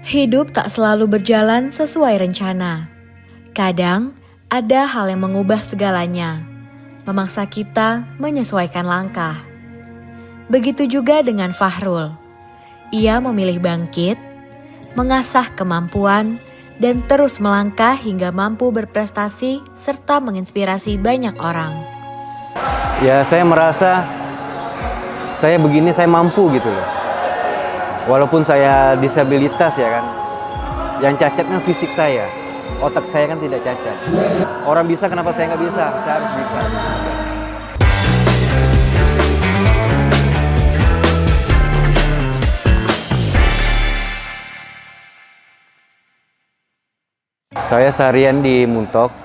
Hidup tak selalu berjalan sesuai rencana. Kadang, ada hal yang mengubah segalanya, memaksa kita menyesuaikan langkah. Begitu juga dengan Fahrul. Ia memilih bangkit, mengasah kemampuan, dan terus melangkah hingga mampu berprestasi serta menginspirasi banyak orang. Ya, saya merasa saya begini saya mampu gitu loh. Walaupun saya disabilitas ya kan, yang cacatnya fisik saya, otak saya kan tidak cacat. Orang bisa, kenapa saya nggak bisa? Saya harus bisa. Saya seharian di Muntok,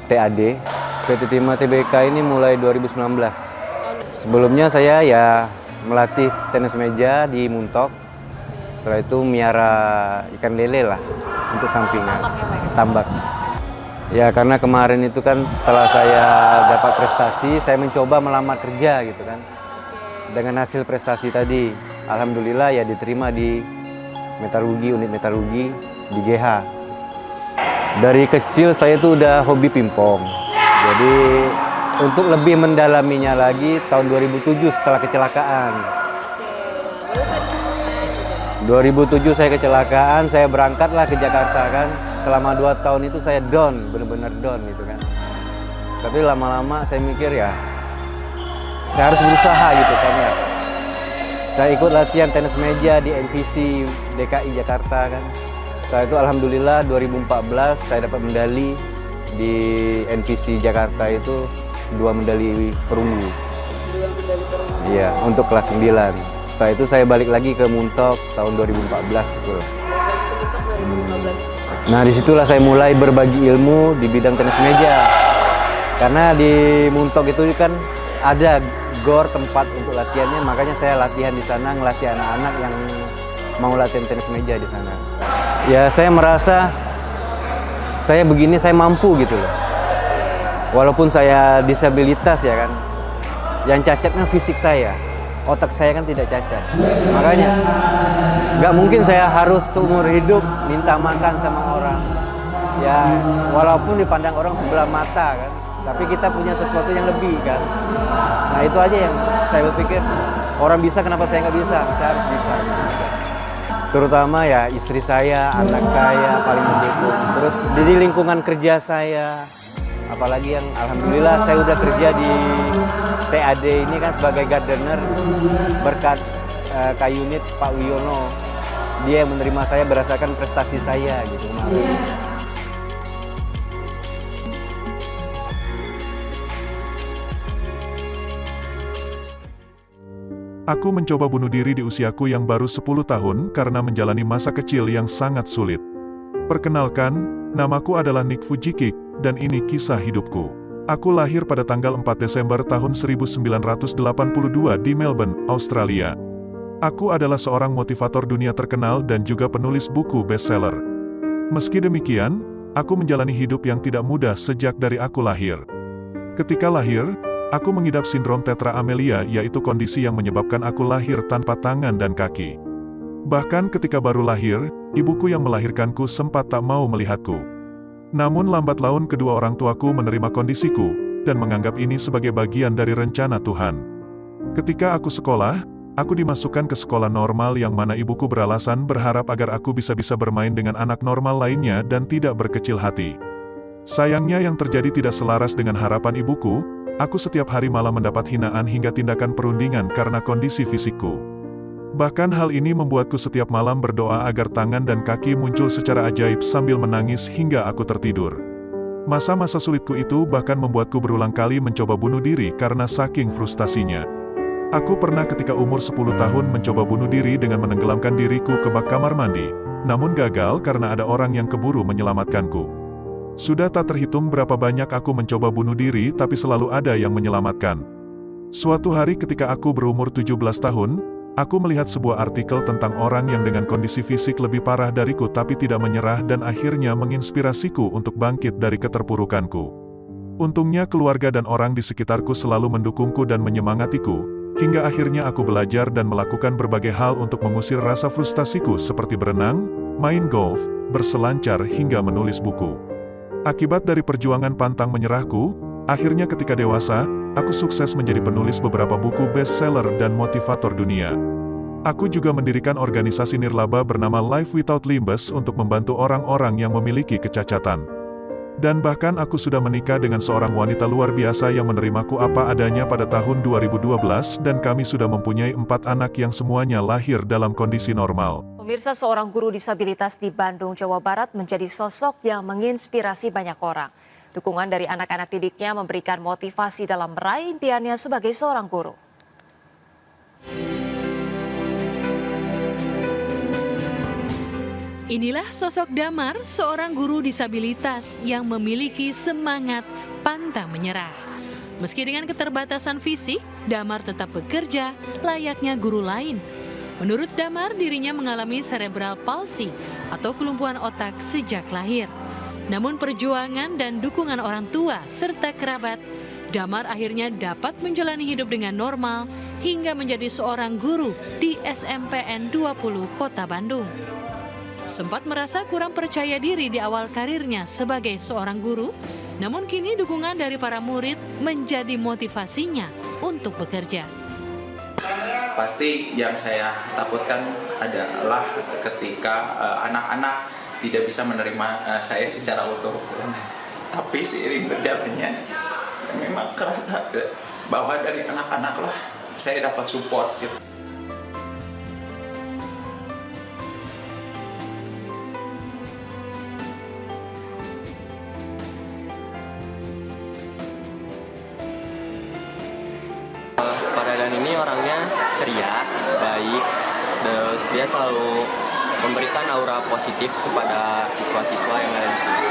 TAD, PT Timah TBK ini mulai 2019. Sebelumnya saya ya melatih tenis meja di Muntok. Setelah itu miara ikan lele lah untuk sampingan, tambak. Ya karena kemarin itu kan setelah saya dapat prestasi, saya mencoba melamar kerja gitu kan. Dengan hasil prestasi tadi, alhamdulillah ya diterima di metalurgi, unit metalurgi di GH. Dari kecil saya tuh udah hobi pingpong. Jadi untuk lebih mendalaminya lagi tahun 2007 setelah kecelakaan. 2007 saya kecelakaan, saya berangkatlah ke Jakarta kan. Selama 2 tahun itu saya down, benar-benar down gitu kan. Tapi lama-lama saya mikir ya, saya harus berusaha gitu kan ya. Saya ikut latihan tenis meja di NPC DKI Jakarta kan. Setelah itu alhamdulillah 2014 saya dapat medali di NPC Jakarta itu 2 medali perunggu. 2 medali perunggu. Iya, untuk kelas 9. Setelah itu saya balik lagi ke Muntok tahun 2014 itu. Nah disitulah saya mulai berbagi ilmu di bidang tenis meja. Karena di Muntok itu kan ada gor tempat untuk latihannya, makanya saya latihan di sana, ngelatih anak-anak yang mau latihan tenis meja di sana. Ya saya merasa saya begini saya mampu gitu loh. Walaupun saya disabilitas ya kan, yang cacatnya fisik saya. Otak saya kan tidak cacat, makanya nggak mungkin saya harus seumur hidup minta makan sama orang. Ya walaupun dipandang orang sebelah mata kan, tapi kita punya sesuatu yang lebih kan. Nah itu aja yang saya berpikir, orang bisa kenapa saya nggak bisa? Saya harus bisa. Terutama ya istri saya, anak saya paling mendukung. Terus di lingkungan kerja saya, apalagi yang alhamdulillah saya udah kerja di TAD ini kan sebagai gardener berkat K-Unit Pak Wiono. Dia yang menerima saya berdasarkan prestasi saya gitu kemarin. Aku mencoba bunuh diri di usiaku yang baru 10 tahun karena menjalani masa kecil yang sangat sulit. Perkenalkan, namaku adalah Nick Fujikik, dan ini kisah hidupku. Aku lahir pada tanggal 4 Desember tahun 1982 di Melbourne, Australia. Aku adalah seorang motivator dunia terkenal dan juga penulis buku bestseller. Meski demikian, aku menjalani hidup yang tidak mudah sejak dari aku lahir. Ketika lahir, aku mengidap sindrom tetra amelia, yaitu kondisi yang menyebabkan aku lahir tanpa tangan dan kaki. Bahkan ketika baru lahir, ibuku yang melahirkanku sempat tak mau melihatku. Namun lambat laun kedua orang tuaku menerima kondisiku, dan menganggap ini sebagai bagian dari rencana Tuhan. Ketika aku sekolah, aku dimasukkan ke sekolah normal yang mana ibuku beralasan berharap agar aku bisa bermain dengan anak normal lainnya dan tidak berkecil hati. Sayangnya yang terjadi tidak selaras dengan harapan ibuku, aku setiap hari malah mendapat hinaan hingga tindakan perundingan karena kondisi fisikku. Bahkan hal ini membuatku setiap malam berdoa agar tangan dan kaki muncul secara ajaib sambil menangis hingga aku tertidur. Masa-masa sulitku itu bahkan membuatku berulang kali mencoba bunuh diri karena saking frustasinya. Aku pernah ketika umur 10 tahun mencoba bunuh diri dengan menenggelamkan diriku ke bak kamar mandi, namun gagal karena ada orang yang keburu menyelamatkanku. Sudah tak terhitung berapa banyak aku mencoba bunuh diri tapi selalu ada yang menyelamatkan. Suatu hari ketika aku berumur 17 tahun, aku melihat sebuah artikel tentang orang yang dengan kondisi fisik lebih parah dariku tapi tidak menyerah dan akhirnya menginspirasiku untuk bangkit dari keterpurukanku. Untungnya keluarga dan orang di sekitarku selalu mendukungku dan menyemangatiku, hingga akhirnya aku belajar dan melakukan berbagai hal untuk mengusir rasa frustasiku seperti berenang, main golf, berselancar hingga menulis buku. Akibat dari perjuangan pantang menyerahku, akhirnya ketika dewasa, aku sukses menjadi penulis beberapa buku bestseller dan motivator dunia. Aku juga mendirikan organisasi nirlaba bernama Life Without Limbs untuk membantu orang-orang yang memiliki kecacatan. Dan bahkan aku sudah menikah dengan seorang wanita luar biasa yang menerimaku apa adanya pada tahun 2012 dan kami sudah mempunyai 4 anak yang semuanya lahir dalam kondisi normal. Pemirsa, seorang guru disabilitas di Bandung, Jawa Barat menjadi sosok yang menginspirasi banyak orang. Dukungan dari anak-anak didiknya memberikan motivasi dalam meraih impiannya sebagai seorang guru. Inilah sosok Damar, seorang guru disabilitas yang memiliki semangat pantang menyerah. Meski dengan keterbatasan fisik, Damar tetap bekerja layaknya guru lain. Menurut Damar, dirinya mengalami cerebral palsy atau kelumpuhan otak sejak lahir. Namun perjuangan dan dukungan orang tua serta kerabat, Damar akhirnya dapat menjalani hidup dengan normal hingga menjadi seorang guru di SMPN 20 Kota Bandung. Sempat merasa kurang percaya diri di awal karirnya sebagai seorang guru, namun kini dukungan dari para murid menjadi motivasinya untuk bekerja. Pasti yang saya takutkan adalah ketika anak-anak tidak bisa menerima saya secara utuh. Tapi seiring berjalannya, memang kerasa bahwa dari anak-anak lah saya dapat support gitu. Pak Dadan ini orangnya ceria, baik, terus dia selalu memberikan aura positif kepada siswa-siswa yang ada di sini.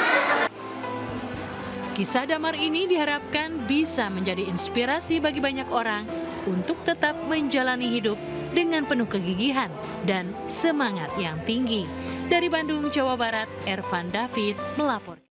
Kisah Damar ini diharapkan bisa menjadi inspirasi bagi banyak orang untuk tetap menjalani hidup dengan penuh kegigihan dan semangat yang tinggi. Dari Bandung, Jawa Barat, Ervan David melaporkan.